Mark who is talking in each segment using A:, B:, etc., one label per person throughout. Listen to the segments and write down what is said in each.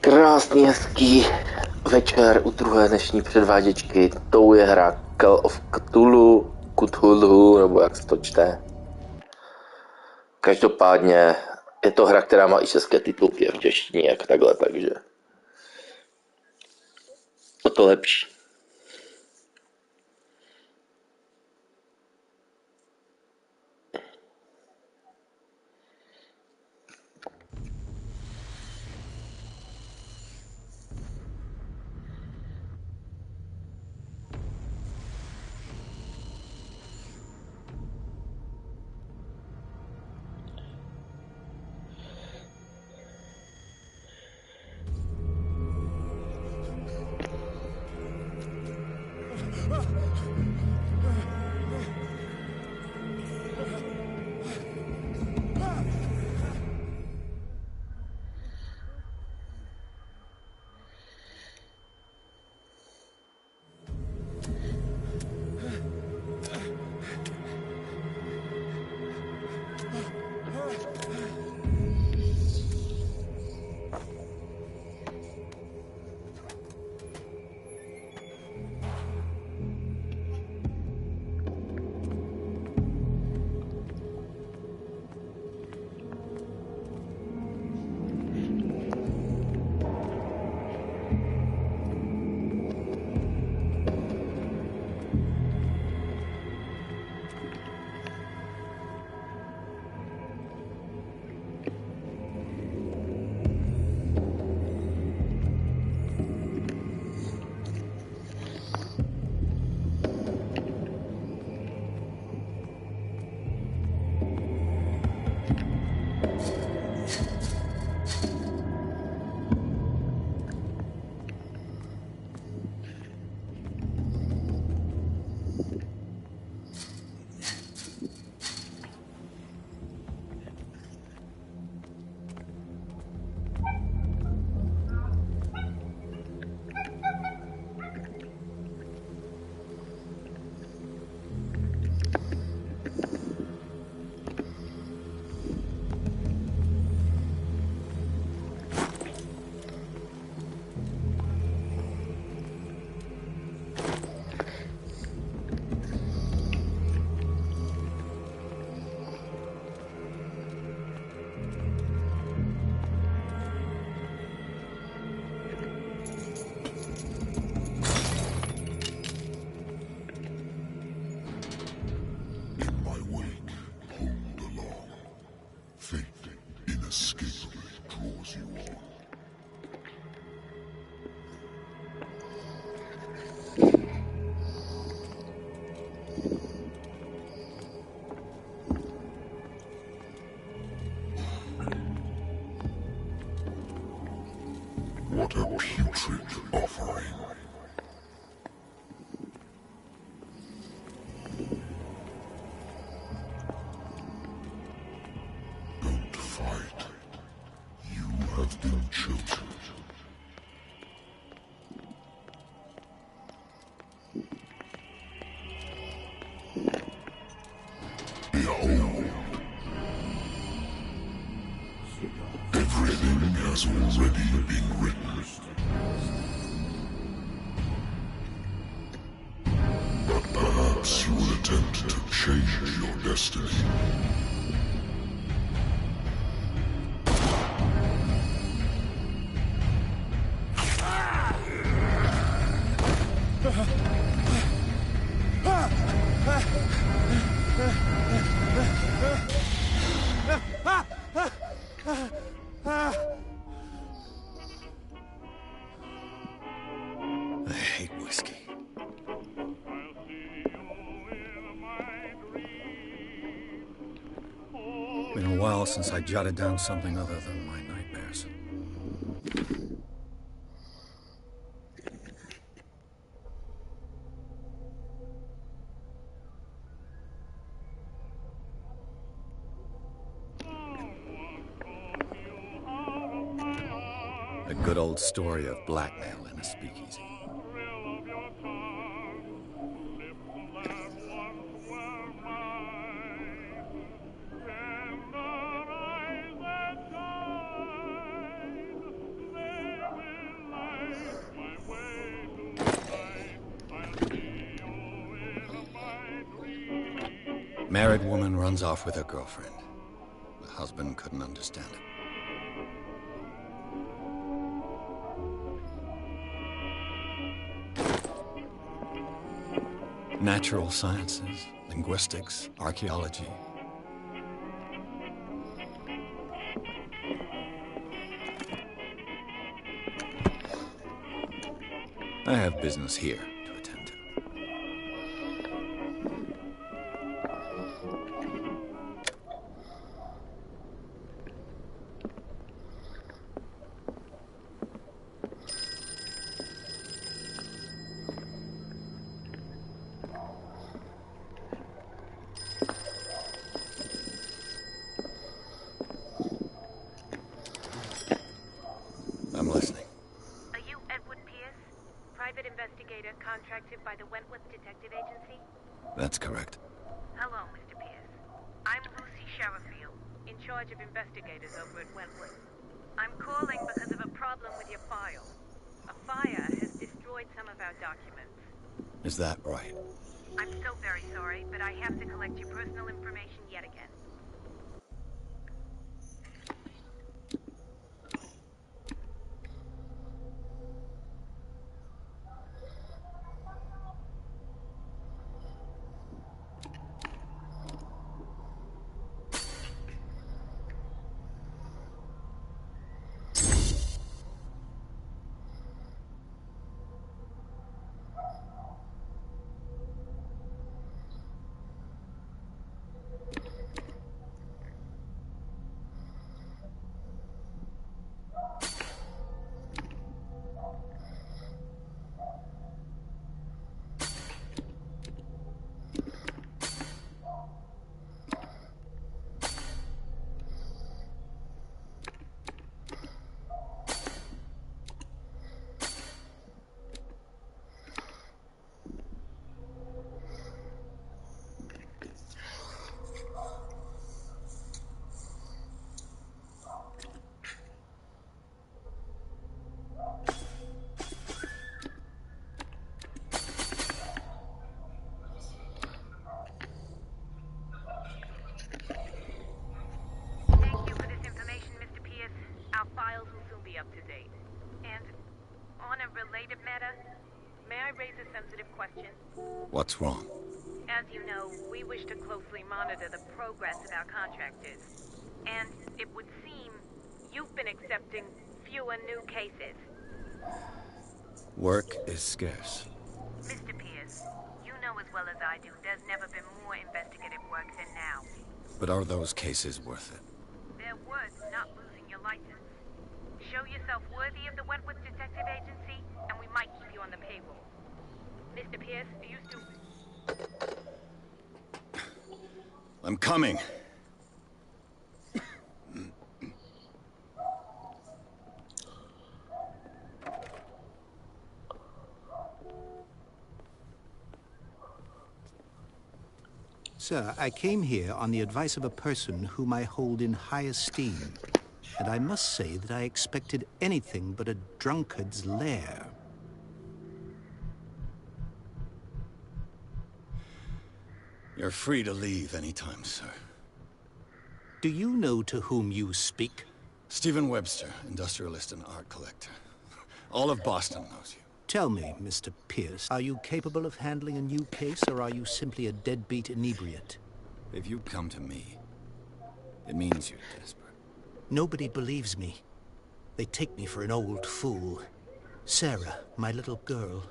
A: Krásný, hezký večer u druhé dnešní předváděčky. Tou je hra Call of Cthulhu, nebo jak se to čte. Každopádně je to hra, která má i české titulky v češtině, jak takhle, takže o to lepší.
B: What a putrid offering. Don't fight. You have been chosen. Behold. Everything has already been written. But perhaps you will attempt to change your destiny.
C: I hate whiskey. Been a while since I jotted down something other than my nightmares. A good old story of blackmail in a speakeasy. Married woman runs off with her girlfriend. The husband couldn't understand it. Natural sciences, linguistics, archaeology. I have business here to attend to. I'm listening.
D: Are you Edward Pierce, private investigator contracted by the Wentworth Detective Agency?
C: That's correct.
D: Hello, Mr. Pierce. I'm Lucy Sherifield, in charge of investigators over at Wentworth. I'm calling because of a problem with your file. A fire has destroyed some of our documents.
C: Is that right?
D: I'm so very sorry, but I have to collect your personal information yet again. Thank you for this information, Mr. Pierce. Our files will soon be up to date. And on a related matter, may I raise a sensitive question?
C: What's wrong?
D: As you know, we wish to closely monitor the progress of our contractors. And it would seem you've been accepting fewer new cases.
C: Work is scarce.
D: Mr. Pierce, you know as well as I do there's never been more investigative work than now.
C: But are those cases worth it?
D: They're worth not losing your license. Show yourself worthy of the Wentworth Detective Agency, and we might keep you on the payroll. Mr. Pierce, are you still...
C: I'm coming.
E: Sir, I came here on the advice of a person whom I hold in high esteem. And I must say that I expected anything but a drunkard's lair.
C: You're free to leave anytime, sir.
E: Do you know to whom you speak?
C: Stephen Webster, industrialist and art collector. All of Boston knows you.
E: Tell me, Mr. Pierce, are you capable of handling a new case, or are you simply a deadbeat inebriate?
C: If you come to me, it means you're desperate.
E: Nobody believes me. They take me for an old fool. Sarah, my little girl,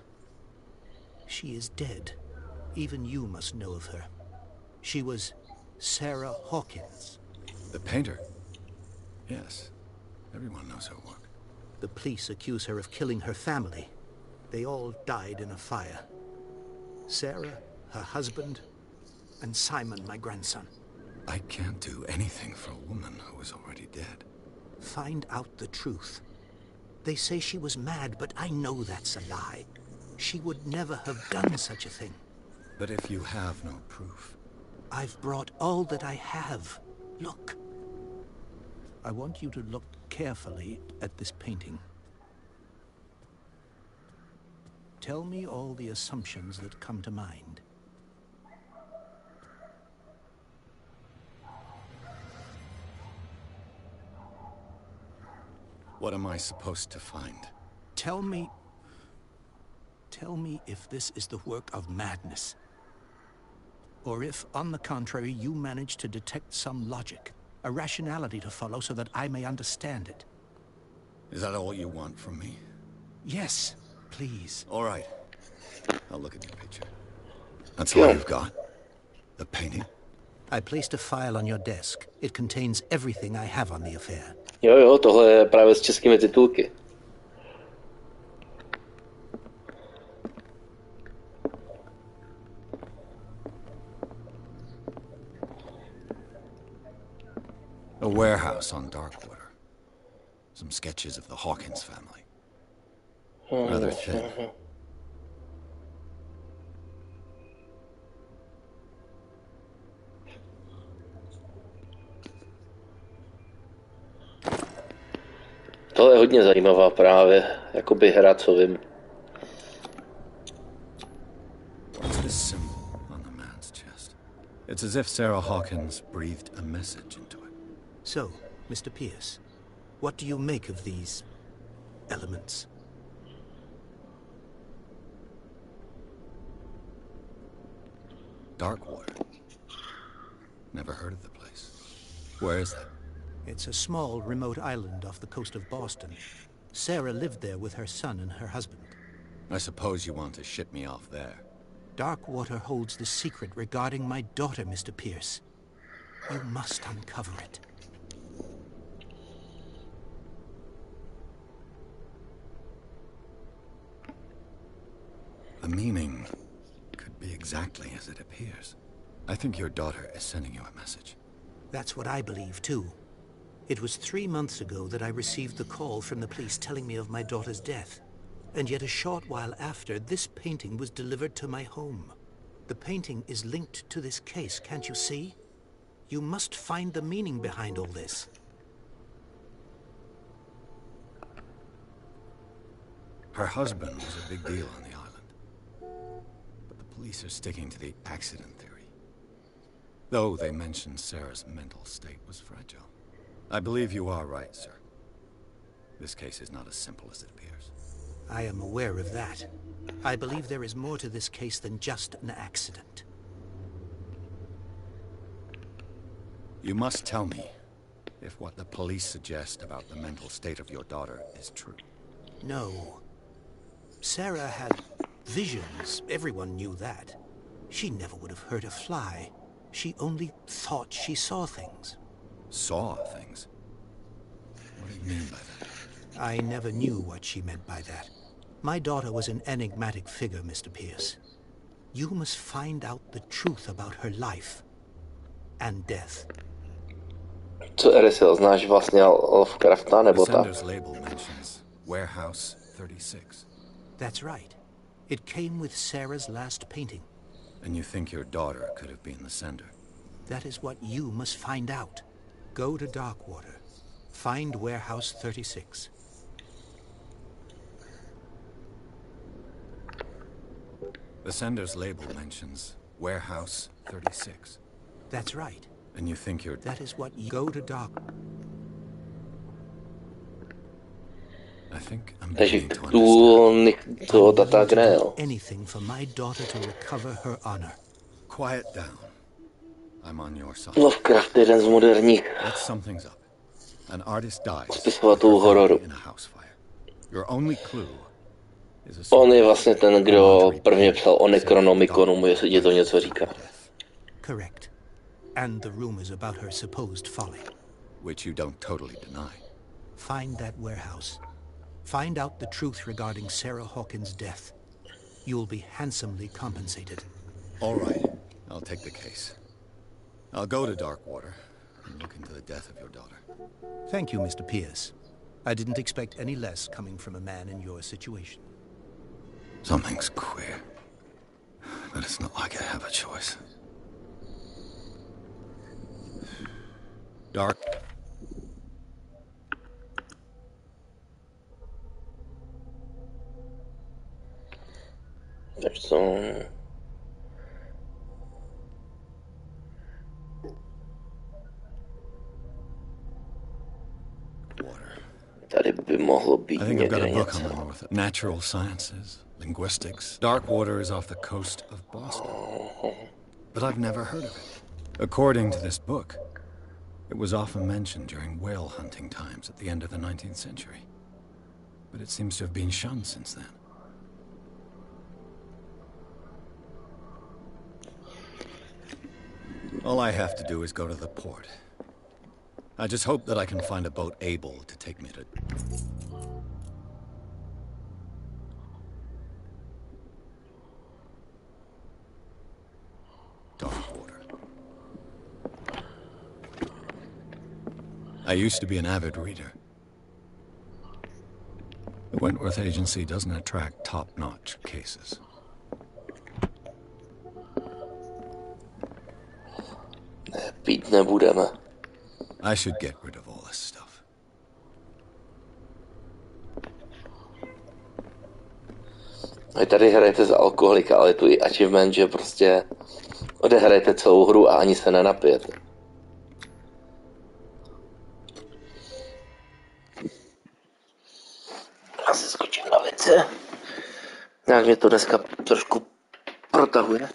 E: she is dead. Even you must know of her. She was Sarah Hawkins.
C: The painter? Yes. Everyone knows her work.
E: The police accuse her of killing her family. They all died in a fire. Sarah, her husband, and Simon, my grandson.
C: I can't do anything for a woman who is already dead.
E: Find out the truth. They say she was mad, but I know that's a lie. She would never have done such a thing.
C: But if you have no proof...
E: I've brought all that I have. Look. I want you to look carefully at this painting. Tell me all the assumptions that come to mind.
C: What am I supposed to find?
E: Tell me if this is the work of madness. Or if, on the contrary, you manage to detect some logic, a rationality to follow so that I may understand it.
C: Is that all you want from me?
E: Yes, please.
C: All right. I'll look at your picture. That's all
A: Yeah.
C: you've got? The painting?
E: I placed a file on your desk. It contains everything I have on the affair.
A: Jo, tohle je právě s českými titulky.
C: A warehouse on Darkwater. Some sketches of the Hawkins family. Rather thin.
A: Tohle je hodně zajímavá právě, jakoby hra, co vím.
C: What's this symbol on the man's chest? It's as if Sarah Hawkins breathed a message into it.
E: So, Mr. Pierce, what do you make of these elements?
C: Darkwater. Never heard of the place. Where is that?
E: It's a small, remote island off the coast of Boston. Sarah lived there with her son and her husband.
C: I suppose you want to ship me off there.
E: Darkwater holds the secret regarding my daughter, Mr. Pierce. You must uncover it.
C: The meaning could be exactly as it appears. I think your daughter is sending you a message.
E: That's what I believe, too. It was 3 months ago that I received the call from the police telling me of my daughter's death. And yet a short while after, this painting was delivered to my home. The painting is linked to this case, can't you see? You must find the meaning behind all this.
C: Her husband was a big deal on the island. But the police are sticking to the accident theory. Though they mentioned Sarah's mental state was fragile. I believe you are right, sir. This case is not as simple as it appears.
E: I am aware of that. I believe there is more to this case than just an accident.
C: You must tell me if what the police suggest about the mental state of your daughter is true.
E: No. Sarah had visions. Everyone knew that. She never would have hurt a fly. She only thought she saw things.
C: Saw things? What do you mean by that?
E: I never knew what she meant by that. My daughter was an enigmatic figure, Mr. Pierce. You must find out the truth about her life and death.
A: Co Erysil, znáš vlastně Lovecrafta, nebo
C: The
A: tak?
C: sender's label mentions Warehouse 36.
E: That's right. It came with Sarah's last painting.
C: And you think your daughter could have been the sender?
E: That is what you must find out. Go to Darkwater. Find Warehouse 36.
C: The sender's label mentions Warehouse 36.
E: That's right.
C: And you think your...
E: That is what you... Go to Dark...
C: I think I'm
A: Takže
C: beginning to understand.
A: to tak ne, jo.
E: Anything for my daughter to recover her honor.
C: Quiet down. I'm on your side.
A: Lovecraft je jeden z moderních
C: Let's sum things up. An artist dies
A: spisovatelů hororu.
C: in a house fire. Your only clue is a
A: On je vlastně ten, kdo prvně psal o Necronomiconu, jestli ti to něco říká.
E: Correct. And the rumors about her supposed folly.
C: Which you don't totally deny.
E: Find that warehouse. Find out the truth regarding Sarah Hawkins' death. You'll be handsomely compensated.
C: All right, I'll take the case. I'll go to Darkwater and look into the death of your daughter.
E: Thank you, Mr. Pierce. I didn't expect any less coming from a man in your situation.
C: Something's queer. But it's not like I have a choice. Dark.
A: Takže co?
C: Water.
A: Tady by mohlo být
C: I think I've got a
A: někde
C: book on
A: něco.
C: the north. Natural sciences, linguistics. Dark water is off the coast of Boston. But I've never heard of it. According to this book, it was often mentioned during whale hunting times at the end of the 19th century. But it seems to have been shunned since then. All I have to do is go to the port. I just hope that I can find a boat able to take me to... dark water. I used to be an avid reader. The Wentworth Agency doesn't attract top-notch cases.
A: Pít nebudeme.
C: I should get rid of all this stuff.
A: Vy tady hrajete za alkoholika, ale je tu i achievement, že prostě odehrajete celou hru a ani se nenapijete. Já si skočím na věce. Nějak mě to dneska trošku protahuje.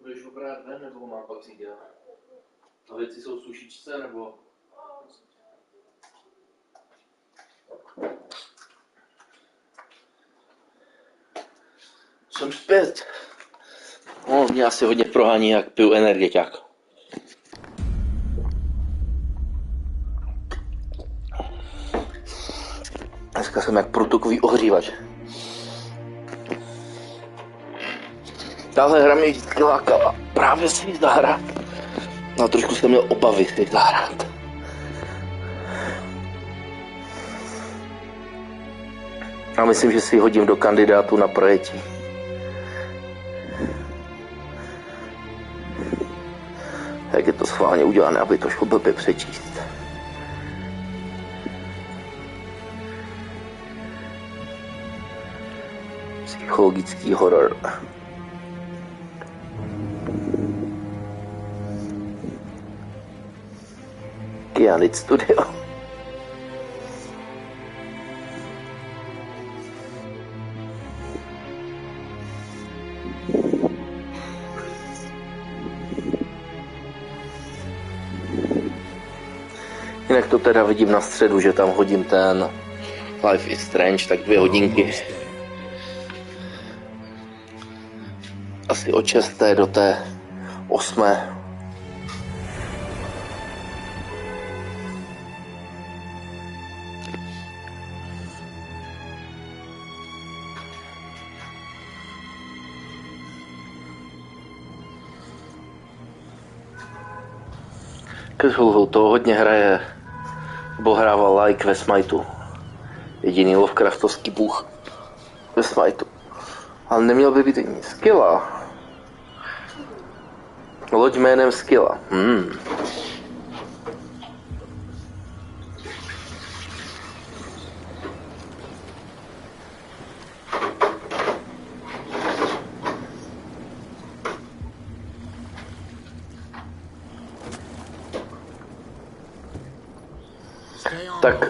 A: Budeš obrát ven, nebo mám pak si dělat? A věci jsou v sušičce, nebo? Jsem zpět. No, mě asi hodně prohání, jak piju energeťák. Dneska jsem jak průtokový ohřívač. Tahle hra mě vždycky lákala. Právě si ji zahrát. No trošku jsem měl obavy si ji zahrát. A myslím, že si ji hodím do kandidátu na projetí. Jak je to schválně udělané, aby to šlo blbě přečíst. Psychologický horor. Kyanid Studio. Jinak to teda vidím na středu, že tam hodím ten Life is Strange, tak 2 hodinky. Asi od 6. do té 8. Cthulhu to hodně hraje, bo hrával Like ve Smiteu. Jediný Lovecraftovský bůh ve Smiteu. Ale neměl by být ani Skilla. Loď jménem Skilla. Tak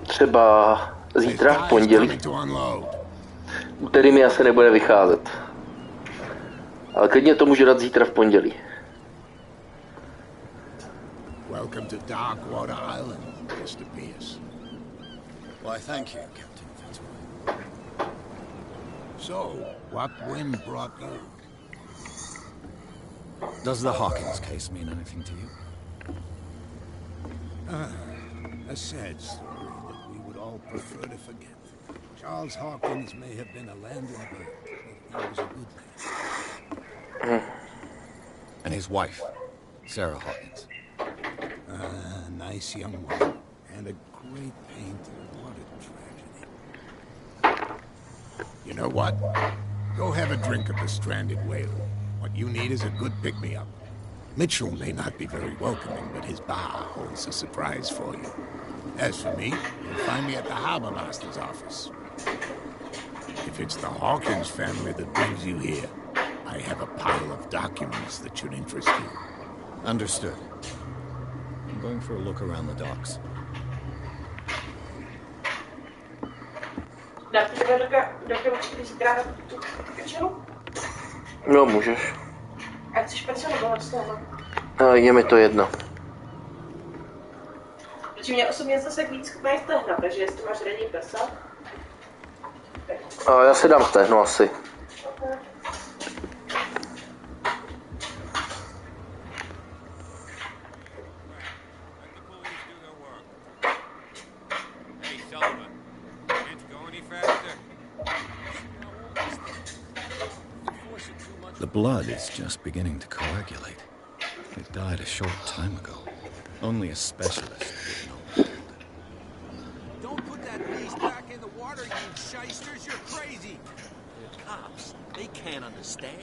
A: Třeba zítra v pondělí. Úterý mi asi nebude vycházet. Ale klidně to můžu dát zítra v pondělí.
F: Welcome to Darkwater Island, Mr. Pierce.
C: Why, thank you, Captain Fitzroy.
F: So, what wind brought you?
C: Does the Hawkins case mean anything to you?
F: A sad story that we would all prefer to forget. Charles Hawkins may have been a landing bird, but he was a good man.
C: And his wife, Sarah Hawkins.
F: A nice young woman, and a great painter. What a tragedy. You know what? Go have a drink of the stranded whale. What you need is a good pick-me-up. Mitchell may not be very welcoming, but his bar holds a surprise for you. As for me, you'll find me at the harbor master's office. If it's the Hawkins family that brings you here, I have a pile of documents that should interest you.
C: Understood. I'm going for a look around the docks.
A: No, můžeš.
G: A chceš prso nebo hodstone?
A: Je mi to jedno.
G: Protože mě osobně zase víc chutnají stehna, takže jestli máš raději prsa.
A: Já si dám stehno asi.
G: Okay.
C: The blood is just beginning to coagulate. It died a short time ago. Only a specialist would know.
H: Don't put that beast back in the water, you shysters! You're crazy! They're cops. They can't understand.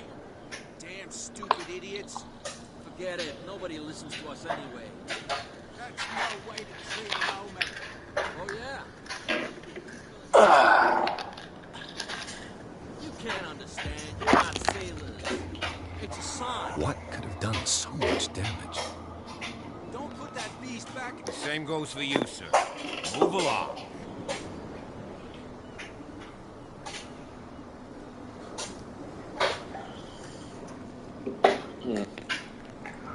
H: Damn stupid idiots. Forget it. Nobody listens to us anyway. That's no way to treat an omen. Oh, yeah? You can't understand. You're not sailors. It's a sign.
C: What could have done so much damage?
H: Don't put that beast back.
I: Same goes for you, sir. Move along.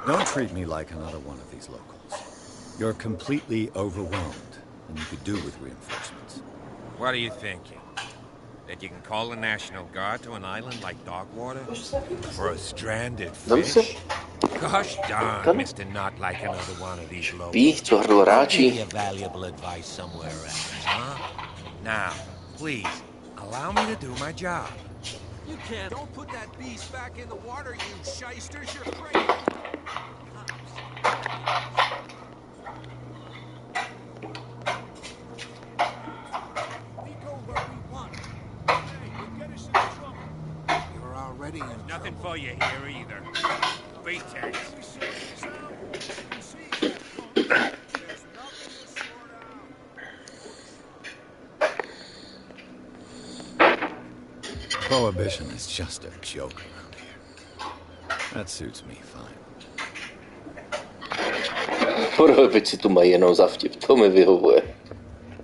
C: Don't treat me like another one of these locals. You're completely overwhelmed, and you could do with reinforcements.
I: What are you thinking? That you can call the National Guard to an island like Darkwater? For a stranded fish? Gosh darn, Mr. Not like another one of these locals.
H: I'll give you valuable advice somewhere else, huh?
I: Now, please, allow me to do my job.
H: You can't. Don't put that beast back in the water, you shysters. You're crazy. We go where we want. Hey, you get us into trouble.
F: You're already in
I: Nothing
F: trouble.
I: for you here either. Beatex.
C: Prohibition is just a joke around here. That suits me fine.
A: Prohibici tu mají jenom za vtip, to mi vyhovuje.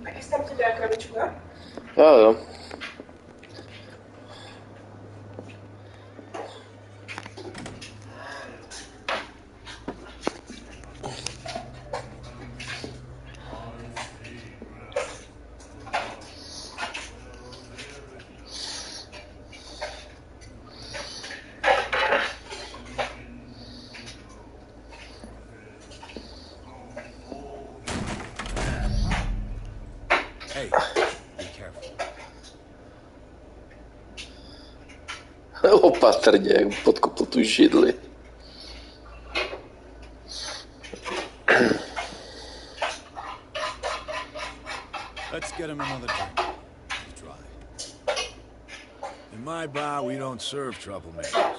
G: Tak jestli tam ti dá krabičku, jo?
A: Jo.
C: Hey, be careful.
A: Opatrně, jak podkopl tu židli.
J: Let's get him another drink. He's dry. In my bar, we don't serve troublemakers.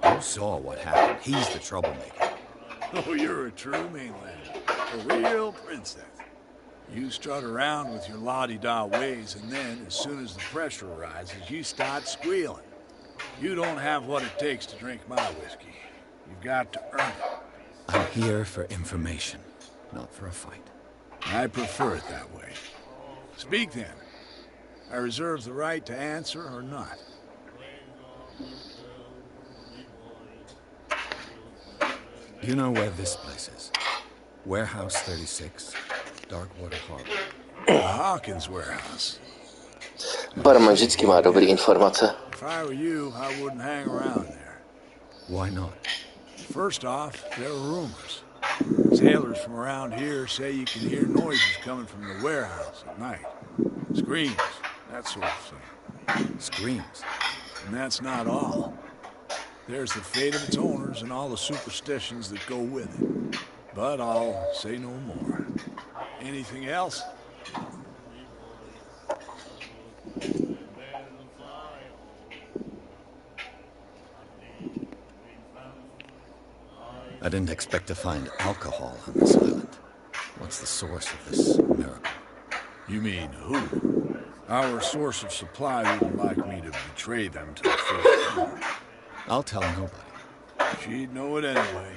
C: You saw what happened. He's the troublemaker.
J: Oh, you're a true mainlander. A real princess. You strut around with your la-di-da ways, and then, as soon as the pressure arises, you start squealing. You don't have what it takes to drink my whiskey. You've got to earn it.
C: I'm here for information, not for a fight.
J: I prefer it that way. Speak then. I reserve the right to answer or not.
C: You know where this place is? Warehouse 36, Darkwater Harbor.
J: The Hawkins warehouse.
A: Barman vždycky má dobré informace.
J: If I were you, I wouldn't hang around there.
C: Why not?
J: First off, there are rumors. Sailors from around here say you can hear noises coming from the warehouse at night. Screams, that sort of thing.
C: Screams?
J: And that's not all. There's the fate of its owners and all the superstitions that go with it. But I'll say no more. Anything else?
C: I didn't expect to find alcohol on this island. What's the source of this miracle?
J: You mean who? Our source of supply wouldn't like me to betray them to the first owner.
C: I'll tell nobody.
J: She'd know it anyway.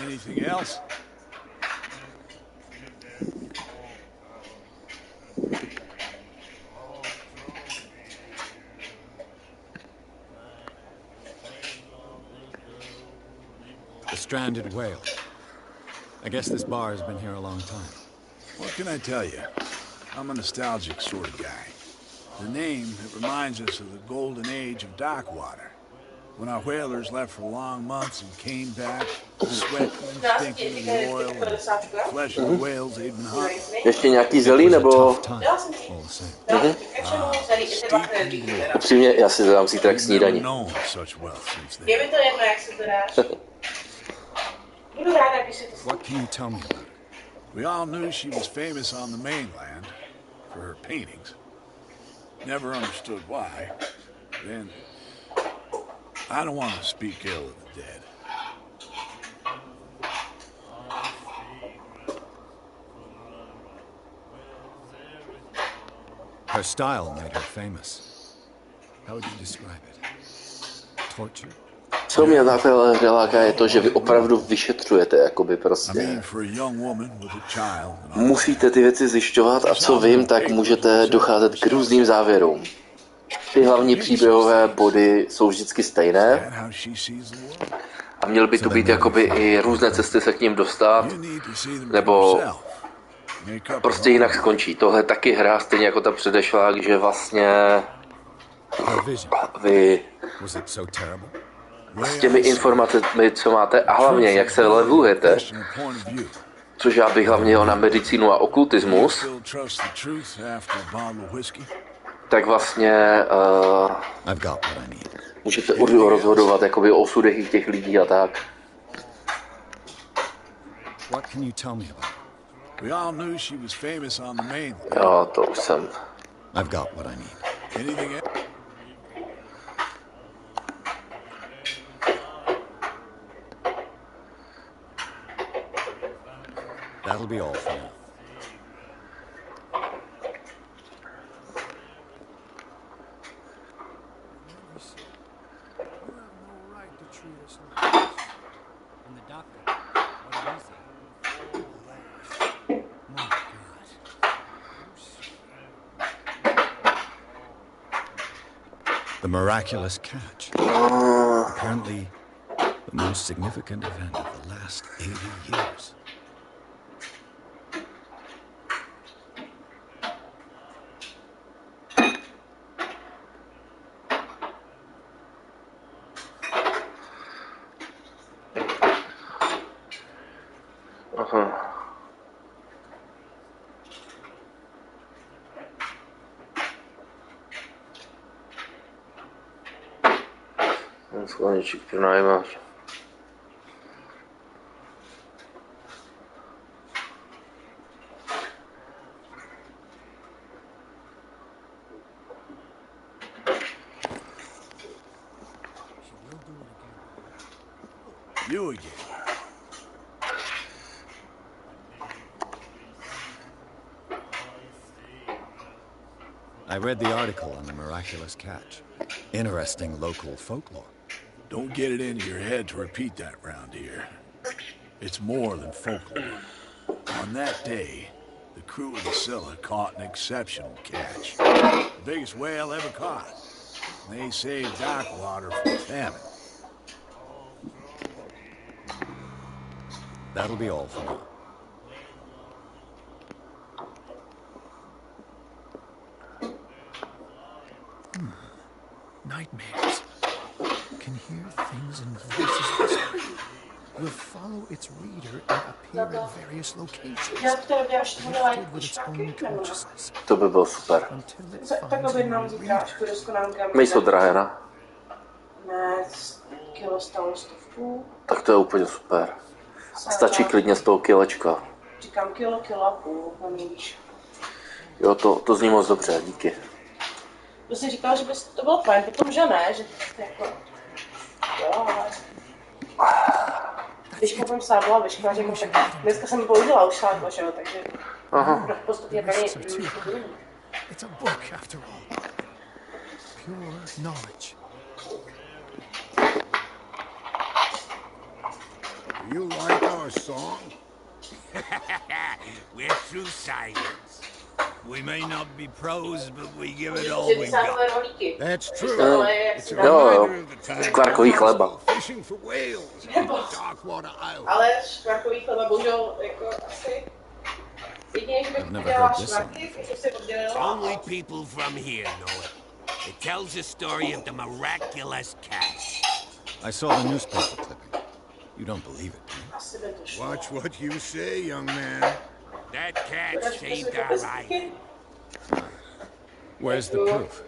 J: Anything else?
C: The stranded whale. I guess this bar has been here a long time.
J: What can I tell you? I'm a nostalgic sort of guy. The name, it reminds us of the golden age of Darkwater. When our whalers left for long months and came back, sweating and stinking of the oil and flesh of the whales they'd been hunting.
A: Ještě nějaký zelí, nebo... Upřímně, já si to dám zítra k snídani.
G: Je mi to jedno, jak si to dáš. Budu ráda, když si to
C: What can you tell me about her?
J: We all knew she was famous on the mainland for her paintings. Never understood why. Then, I don't want to speak ill of the dead.
C: Her style made her famous. How would you describe it? Torture?
A: Co mě na téhle láká je to, že vy opravdu vyšetřujete, jakoby prostě. Musíte ty věci zjišťovat a co vím, tak můžete docházet k různým závěrům. Ty hlavní příběhové body jsou vždycky stejné a měly by tu být jakoby i různé cesty se k ním dostat, nebo prostě jinak skončí. Tohle je taky hra, stejně jako ta předešla, že vlastně vy s těmi informacemi, co máte, a hlavně, jak se levelujete, což já bych hlavně jel na medicínu a okultismus, tak vlastně můžete rozhodovat jakoby o osudech těch lidí a tak. Jo, to už jsem.
C: I've got what I need. That'll be all for now. The miraculous catch. Apparently, the most significant event of the last 80 years.
A: Skleníček pronajímáš.
J: You again.
C: I read the article on the miraculous catch. Interesting local folklore.
J: Don't get it into your head to repeat that round here. It's more than folklore. On that day, the crew of the Scylla caught an exceptional catch. The biggest whale ever caught. They saved Darkwater from famine.
C: That'll be all for now.
E: Nightmares. Can hear things and voices whisper. Will follow its reader and appear at various locations. Lifted with its own consciousness.
A: To by bylo super.
E: Until it
G: Tak
E: finds a
G: objednám
E: new
G: zítra, až
E: reader.
G: půjdu s Konánkem.
A: Nejsou drahé, ne?
G: Ne, kilo stalo 100.
A: Tak to je úplně super. Stačí klidně z toho kilečka.
G: Říkám kilo a půl, nevíš.
A: Jo, to zní moc dobře, díky.
G: To jsi říkal, že bys to bylo fajn, potom že ne, že jako... Jo, ale... Když koupím sádlo a vyškla, že tak dneska jsem použila už sádlo, že jo, takže... Aha. Postupně tady...
E: It's a book after all. Pure knowledge.
F: You like our song?
H: We're through science. We may not be pros, but we give it all
G: Že
H: we
G: by sádlové
H: got.
G: rohlíky.
F: That's true. It's a
A: Jo,
F: reminder of the time
A: škvárkový chleba.
F: fishing for whales on Darkwater Island.
G: Ale škvárkový chleba bohužel jako asi... Jedině, že bych dělala škvárky, protože si oddělila.
H: Only people from here know it. It tells the story of the miraculous catch.
C: I saw the newspaper clipping. You don't believe it, do you?
G: Asi by to šlo.
F: Watch what you say, young man.
H: That catch saved our life.
C: Where's the proof?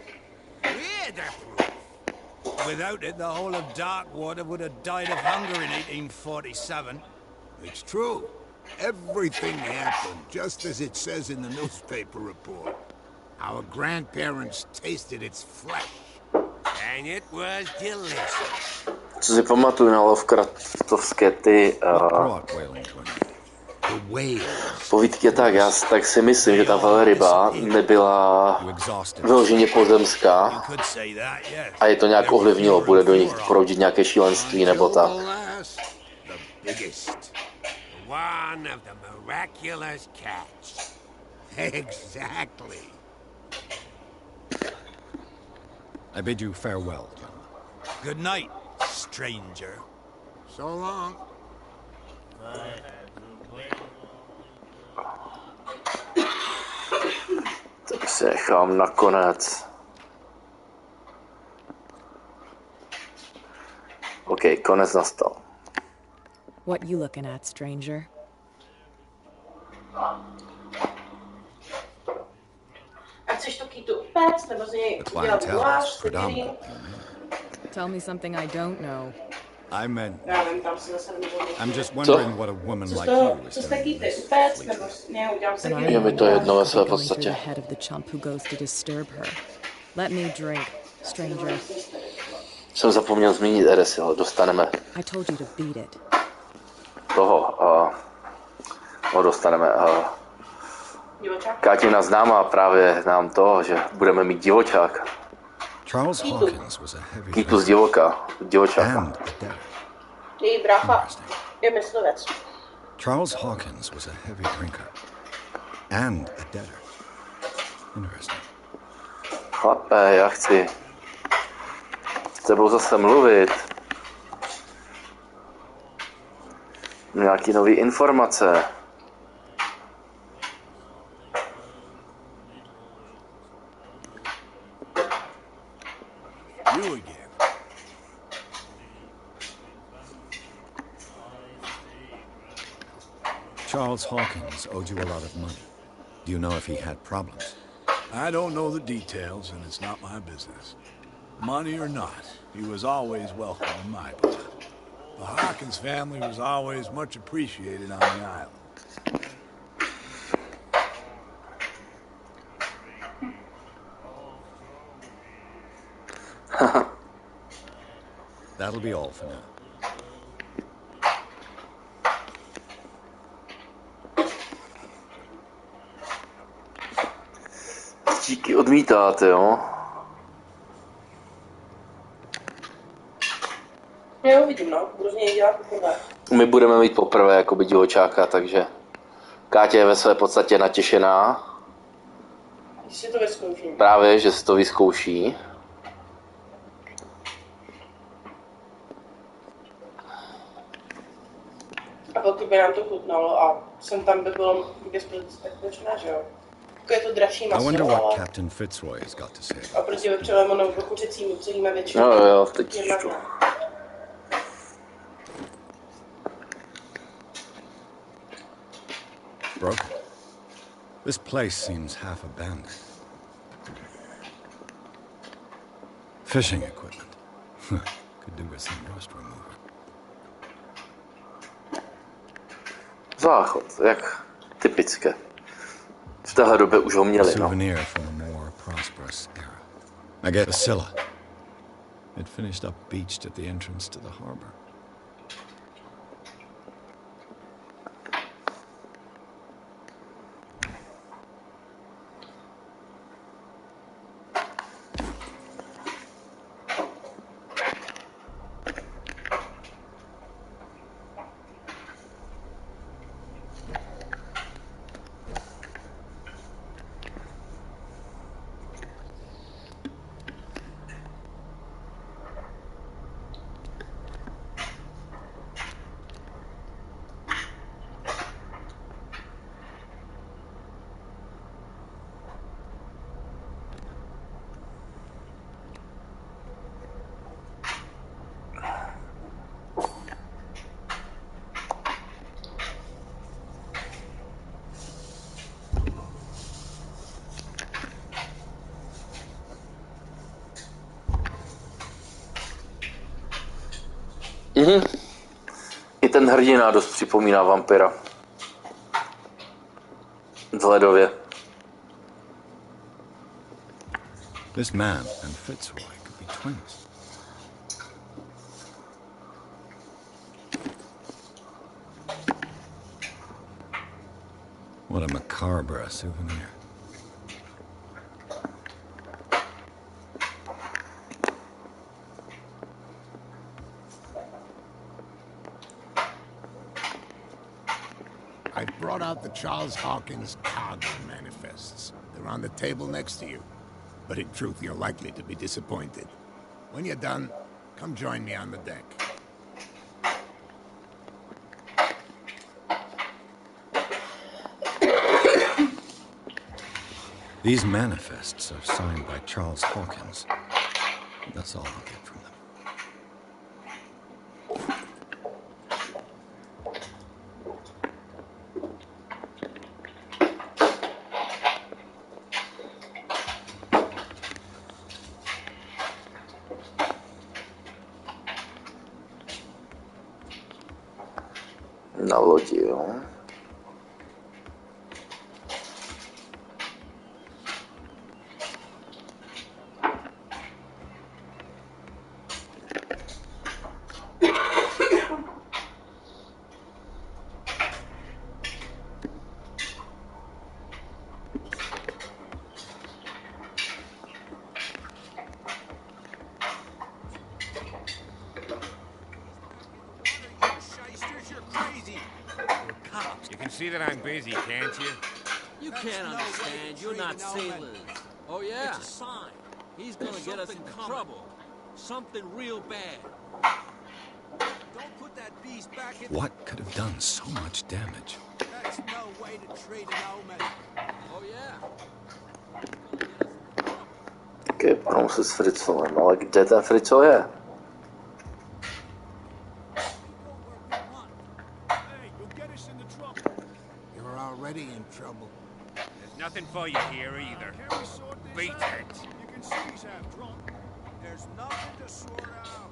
H: We're the proof. Without it, the whole of Darkwater would have died of hunger in 1847.
F: It's true. Everything happened just as it says in the newspaper report. Our grandparents tasted its flesh.
H: And it was delicious.
A: Co si pamatuju na Lovecraftovské ty
C: Brought whaling to an end.
F: The whales.
A: povídky tak si myslím, že ta velryba nebyla
C: You exhausted.
A: vyloženě pozemská
H: You could say that, yes.
A: a je to nějak ovlivnilo, bude do nich proudit nějaké šílenství nebo tak.
F: Until the last, the biggest.
H: One of the miraculous catch.
F: Exactly.
C: I bid you farewell, gentlemen.
H: Good night, stranger.
F: So long.
A: Tak si nechám nakonec. OK, konec nastal.
K: What you looking at, stranger?
G: A chceš to kýtu upéct, nebo z něj
C: The
G: udělat
C: clientele
G: guláš,
C: is predominant.
K: Tell me something I don't know.
C: I meant,
G: já nevím, tam si zase nebudu.
C: I'm just wondering what a woman like you is
G: Co jste
C: doing.
G: kýte, upéct, nebo z něj udělám se
K: And
A: Je mi to jedno ve své
K: going through the
A: podstatě.
K: head of the chump who goes to disturb her. Let me drink, stranger.
A: Jsem zapomněl zmínit Eresil, dostaneme
K: I told you to beat it.
A: toho, dostaneme.
G: divočák.
A: Kátina známá právě nám to, že budeme mít divočáka.
C: Charles Hawkins was a heavy
A: Kýtu z
C: drinker
A: divočáka.
C: and a debtor.
G: Její brácha je myslivec.
C: Charles Hawkins was a heavy drinker and a debtor. Interesting.
A: Chlape, já chci s tebou zase mluvit. Nějaký nový informace.
F: You again.
C: Charles Hawkins owed you a lot of money. Do you know if he had problems?
J: I don't know the details, and it's not my business. Money or not, he was always welcome in my blood. The Hawkins family was always much appreciated on the island.
C: That'll be all for now.
A: Díky odmítáte, jo?
G: Já uvidím, no. Budu z něj dělat poprvé.
A: My budeme mít poprvé jako by divočáka, takže Kátě je ve své podstatě natěšená.
G: Když si to vyzkouším.
A: Právě, že si to vyzkouší.
G: A pokud by nám to chutnalo a sem tam by bylo k dispozici, tak proč ne, že jo? Je to dražší maso, ale...
C: Captain Fitzroy has got to say.
G: A proti vepřovému nebo kuřecímu, co jíme většinou.
A: Jo, teď čtu.
C: Broken. This place seems half abandoned. Fishing equipment. Could do with some rust remover.
A: Záchod, jak typické. V téhle době už ho měli, no.
C: Souvenir from a more prosperous era. I get Scylla. It finished up beached at the entrance to the harbor.
A: I ten hrdina dost připomíná vampira. Vzhledově.
C: This man and Fitzroy could be twins. What a macabre souvenir.
F: I brought out the Charles Hawkins cargo manifests. They're on the table next to you. But in truth, you're likely to be disappointed. When you're done, come join me on the deck.
C: These manifests are signed by Charles Hawkins. That's all I'll get from them.
A: Na lodi, jo.
I: See that I'm busy, can't you?
H: You can't understand. You're not sailors. Oh, yeah? It's a sign. He's gonna get us in trouble. Something real bad. Don't put that beast back in...
C: What could have done so much damage?
H: That's no way to treat an omen. Oh, yeah?
A: Okay, panu se s Fritzlem, ale kde ten Fritzl je?
F: Already in trouble.
I: There's nothing for you here either. Beat it.
J: You can see he's half drunk. There's nothing to sort out.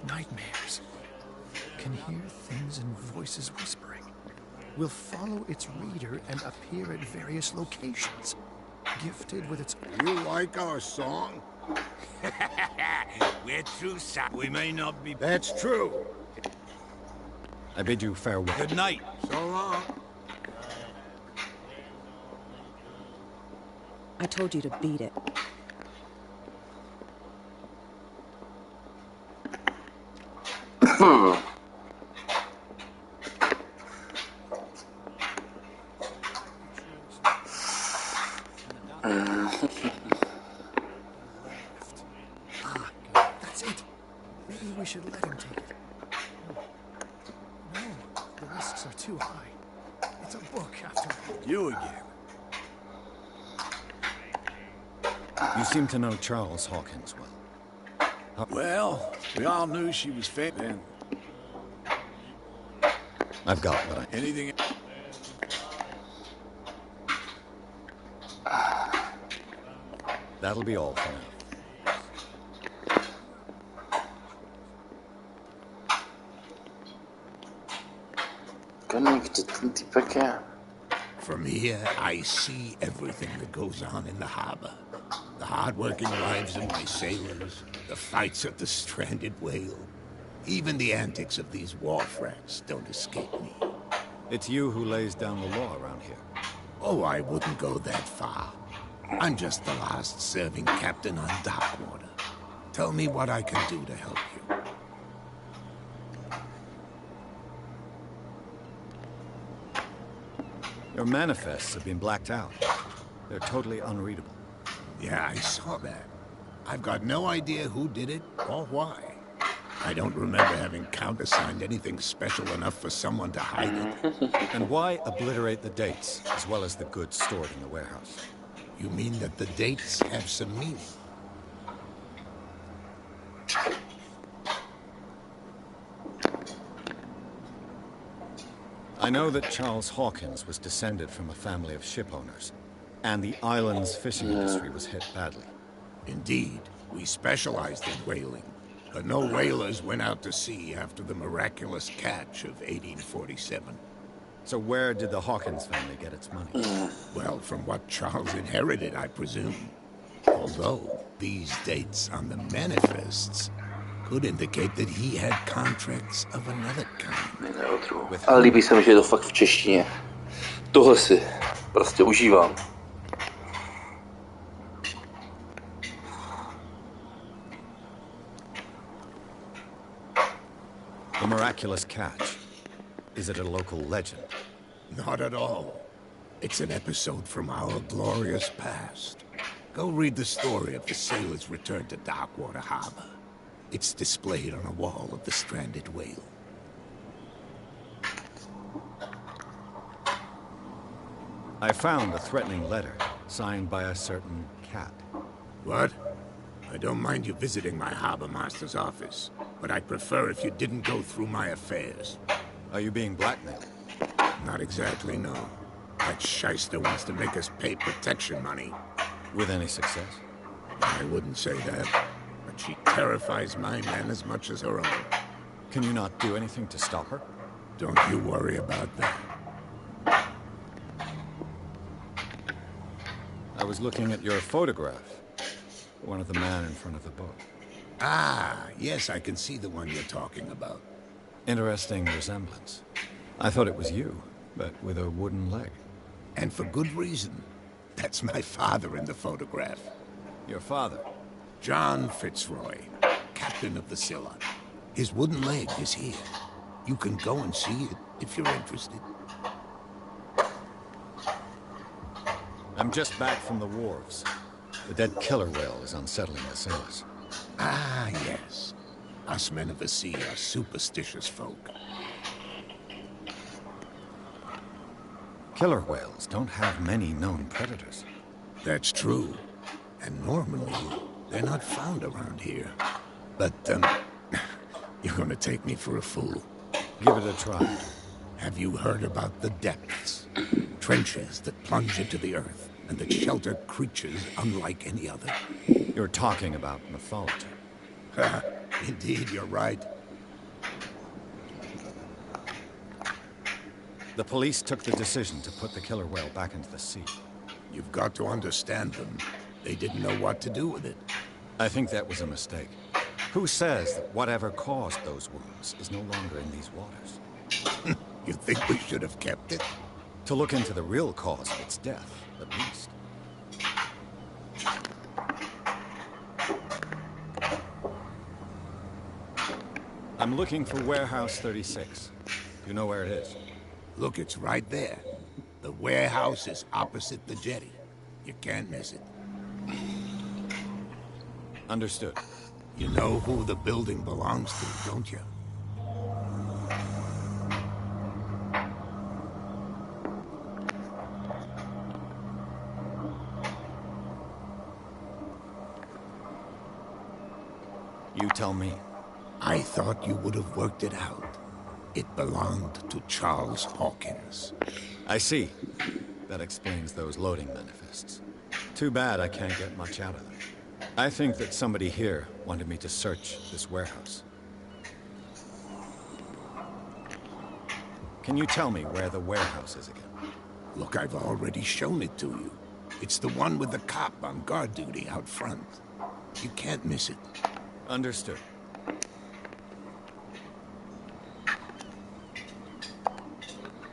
E: Nightmares. Can hear things and voices whispering. Will follow its reader and appear at various locations. Gifted with its...
F: You like our song?
I: We're true, son. We may not be...
F: That's true.
C: I bid you farewell.
F: Good night. So long.
K: I told you to beat it.
J: That's it. Maybe we should let him take it. No, the risks are too high. It's a book after all.
F: You again.
C: You seem to know Charles Hawkins well.
J: Well, we all knew she was fake then.
C: I've got what I...
J: Anything...
C: That'll be all for now.
F: From here, I see everything that goes on in the harbor. The hard-working wives of my sailors, the fights of the stranded whale. Even the antics of these wharf rats don't escape me.
C: It's you who lays down the law around here.
F: Oh, I wouldn't go that far. I'm just the last serving captain on Darkwater. Tell me what I can do to help you.
C: Your manifests have been blacked out. They're totally unreadable.
F: Yeah, I saw that. I've got no idea who did it or why. I don't remember having countersigned anything special enough for someone to hide it.
C: And why obliterate the dates, as well as the goods stored in the warehouse?
F: You mean that the dates have some meaning?
C: I know that Charles Hawkins was descended from a family of ship owners, and the island's fishing industry was hit badly.
F: Indeed, we specialized in whaling, but no whalers went out to sea after the miraculous catch of 1847.
C: So where did the Hawkins family get its money?
F: Well, from what Charles inherited, I presume. Although, these dates on the manifests could indicate that he had contracts of another kind.
A: Ale líbí se mi, že je to fakt v češtině. Tohle si prostě užívám.
C: The miraculous catch. Is it a local legend?
F: Not at all. It's an episode from our glorious past. Go read the story of the sailors' return to Darkwater Harbor. It's displayed on a wall of the stranded whale.
C: I found a threatening letter, signed by a certain cat.
F: What? I don't mind you visiting my harbor master's office, but I'd prefer if you didn't go through my affairs.
C: Are you being blackmailed?
F: Not exactly, no. That shyster wants to make us pay protection money.
C: With any success?
F: I wouldn't say that, but she terrifies my men as much as her own.
C: Can you not do anything to stop her?
F: Don't you worry about that.
C: I was looking at your photograph. One of the man in front of the boat.
F: Ah, yes, I can see the one you're talking about.
C: Interesting resemblance. I thought it was you, but with a wooden leg.
F: And for good reason. That's my father in the photograph.
C: Your father?
F: John Fitzroy, captain of the Scylla. His wooden leg is here. You can go and see it if you're interested.
C: I'm just back from the wharves. The dead killer whale is unsettling the sailors.
F: Ah, yes. Us men of the sea are superstitious folk.
C: Killer whales don't have many known predators.
F: That's true. And normally, they're not found around here. But, you're gonna take me for a fool.
C: Give it a try.
F: Have you heard about the depths? Trenches that plunge into the earth and that shelter creatures unlike any other.
C: You're talking about mythology.
F: Indeed, you're right.
C: The police took the decision to put the killer whale back into the sea.
F: You've got to understand them. They didn't know what to do with it.
C: I think that was a mistake. Who says that whatever caused those wounds is no longer in these waters?
F: You think we should have kept it?
C: To look into the real cause of its death, at least. I'm looking for Warehouse 36. You know where it is?
F: Look, it's right there. The warehouse is opposite the jetty. You can't miss it.
C: Understood.
F: You know who the building belongs to, don't you?
C: You tell me.
F: I thought you would have worked it out. It belonged to Charles Hawkins.
C: I see. That explains those loading manifests. Too bad I can't get much out of them. I think that somebody here wanted me to search this warehouse. Can you tell me where the warehouse is again?
F: Look, I've already shown it to you. It's the one with the cop on guard duty out front. You can't miss it.
C: Understood.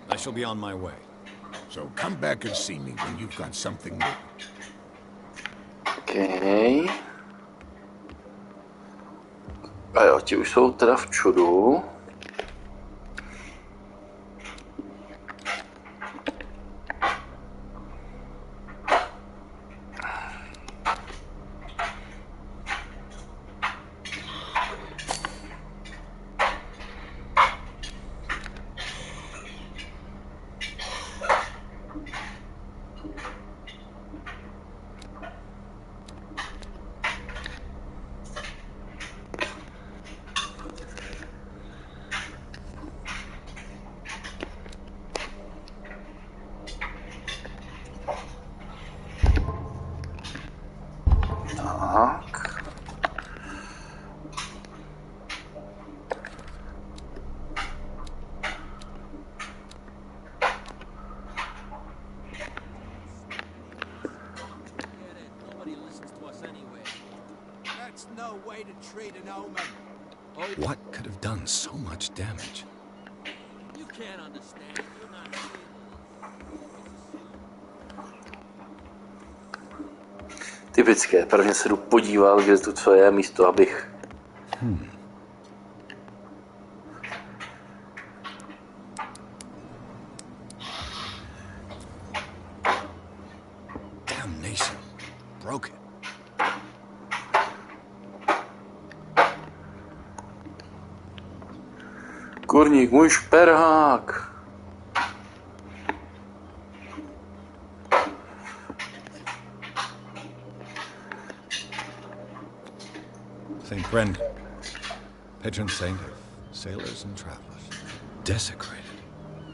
C: I shall be on my way.
F: So come back and see me when you've got something new.
A: Okay. A jo, ti už jsou teda v čudu. Tak.
H: That's no way to treat an omen.
C: What could have done so much damage?
H: You can't understand. You're not
A: Typické, prvně se jdu podívat, kde tu co je, místo abych...
C: Damnation. Broke it.
A: Kurník, můj šperhák!
C: St. Brendan, patron saint of sailors and travelers. Desecrated.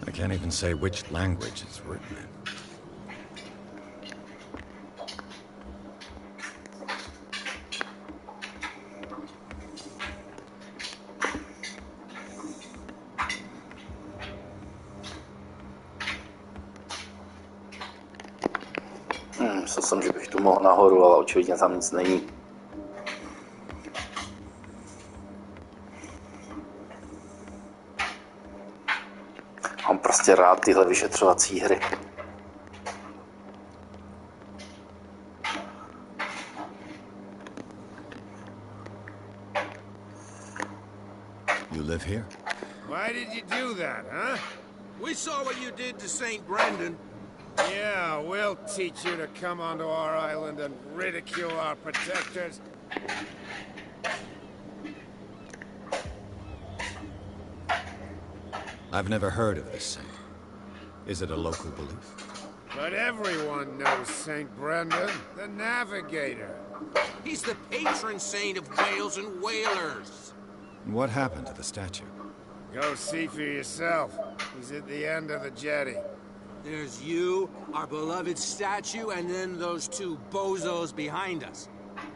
C: I can't even say which language it's written in.
A: Myslel jsem, že bych tu mohl nahoru, ale očividně tam nic není. Mám prostě rád tyhle vyšetřovací hry.
C: You live here?
J: Why did you do that, huh?
H: We saw what you did to St. Brendan.
J: Yeah, we'll teach you to come onto our island and ridicule our protectors.
C: I've never heard of this saint. Is it a local belief?
J: But everyone knows St. Brendan, the navigator.
H: He's the patron saint of whales and whalers.
C: What happened to the statue?
J: Go see for yourself. He's at the end of the jetty.
H: There's you, our beloved statue, and then those two bozos behind us.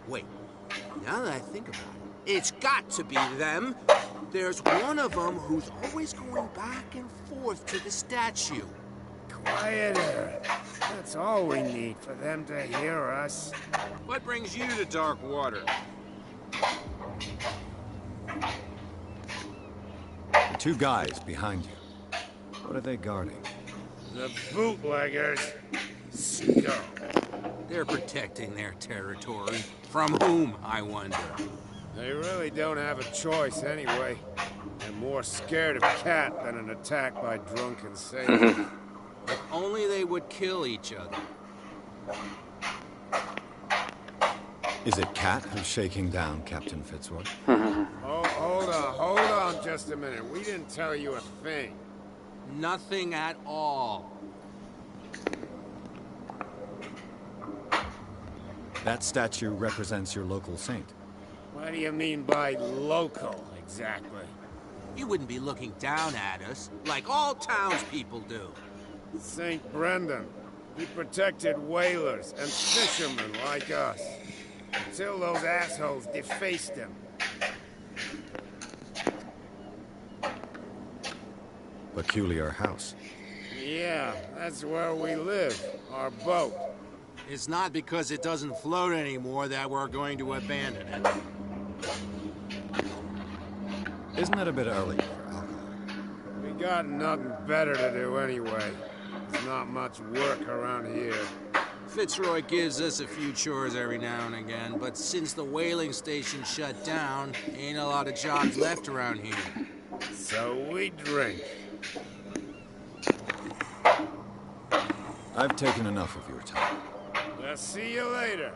H: Wait, now that I think about it, it's got to be them. There's one of them who's always going back and forth to the statue.
J: Quieter. That's all we need for them to hear us.
H: What brings you to dark water?
C: The two guys behind you. What are they guarding?
H: The bootleggers. Scum. They're protecting their territory. From whom, I wonder? They really don't have a choice anyway. They're more scared of Cat than an attack by drunken sailors. If only they would kill each other.
C: Is it Cat who's shaking down Captain Fitzroy?
H: Oh, hold on just a minute. We didn't tell you a thing. Nothing at all.
C: That statue represents your local saint.
H: What do you mean by local, exactly? You wouldn't be looking down at us, like all townspeople do. St. Brendan. He protected whalers and fishermen like us. Until those assholes defaced him.
C: Peculiar house.
H: Yeah, that's where we live. Our boat. It's not because it doesn't float anymore that we're going to abandon it.
C: Isn't it a bit early for alcohol?
H: We got nothing better to do anyway. There's not much work around here. Fitzroy gives us a few chores every now and again, but since the whaling station shut down, ain't a lot of jobs left around here. So we drink.
C: I've taken enough of your time.
H: I'll see you later.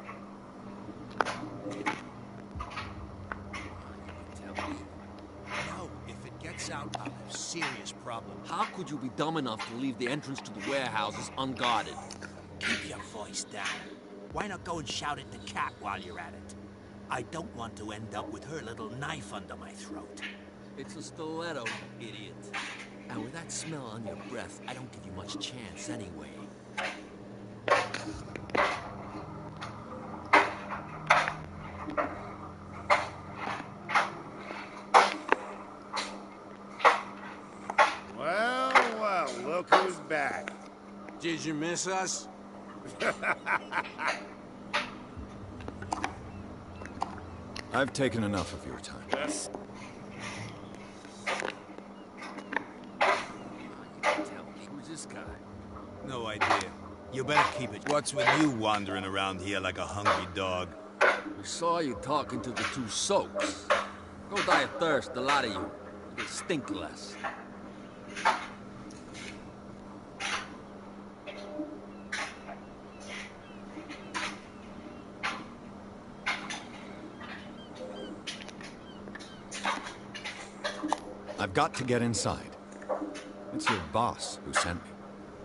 H: No, if it gets out, I'll have serious problems.
L: How could you be dumb enough to leave the entrance to the warehouses unguarded?
E: Keep your voice down. Why not go and shout at the Cat while you're at it? I don't want to end up with her little knife under my throat.
L: It's a stiletto, idiot. And with that smell on your breath, I don't give you much chance anyway.
H: Well, look who's back. Did you miss us?
C: I've taken enough of your time.
H: Yes. Who's this guy?
M: No idea. You better keep it. What's with you wandering around here like a hungry dog?
L: We saw you talking to the two soaks. Go die of thirst, the lot of you. You'll stink less.
C: I've got to get inside. It's your boss who sent me.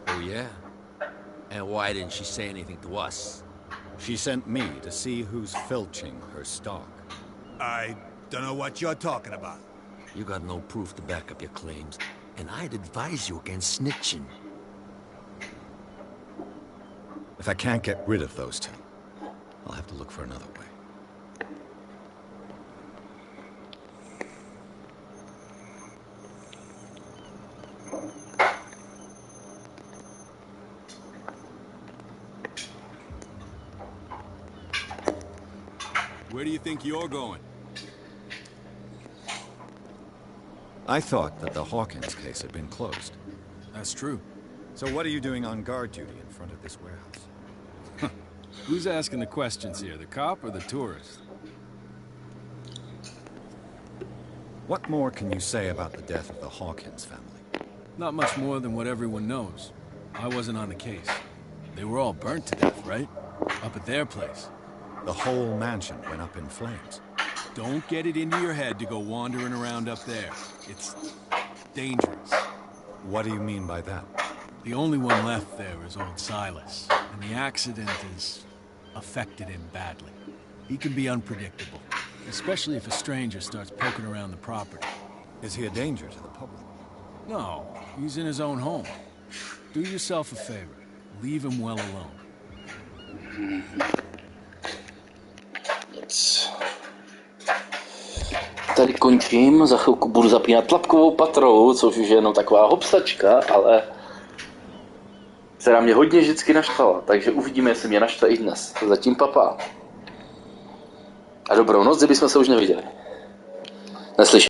L: Oh, yeah? And why didn't she say anything to us?
C: She sent me to see who's filching her stock.
M: I don't know what you're talking about.
L: You got no proof to back up your claims, and I'd advise you against snitching.
C: If I can't get rid of those two, I'll have to look for another way.
J: Where do you think you're going?
C: I thought that the Hawkins case had been closed.
J: That's true.
C: So what are you doing on guard duty in front of this warehouse?
J: Who's asking the questions here, the cop or the tourist?
C: What more can you say about the death of the Hawkins family?
J: Not much more than what everyone knows. I wasn't on the case. They were all burnt to death, right? Up at their place.
C: The whole mansion went up in flames.
J: Don't get it into your head to go wandering around up there. It's dangerous.
C: What do you mean by that?
J: The only one left there is old Silas, and the accident has affected him badly. He can be unpredictable, especially if a stranger starts poking around the property.
C: Is he a danger to the public?
J: No, he's in his own home. Do yourself a favor. Leave him well alone.
A: Tady končím, za chvilku budu zapínat tlapkovou patrolu, což už je jenom taková hopsačka, ale která mě hodně vždycky naštvala, takže uvidíme, jestli mě naštve i dnes. Zatím papa. A dobrou noc, kdybychom se už neviděli. Neslyšeli.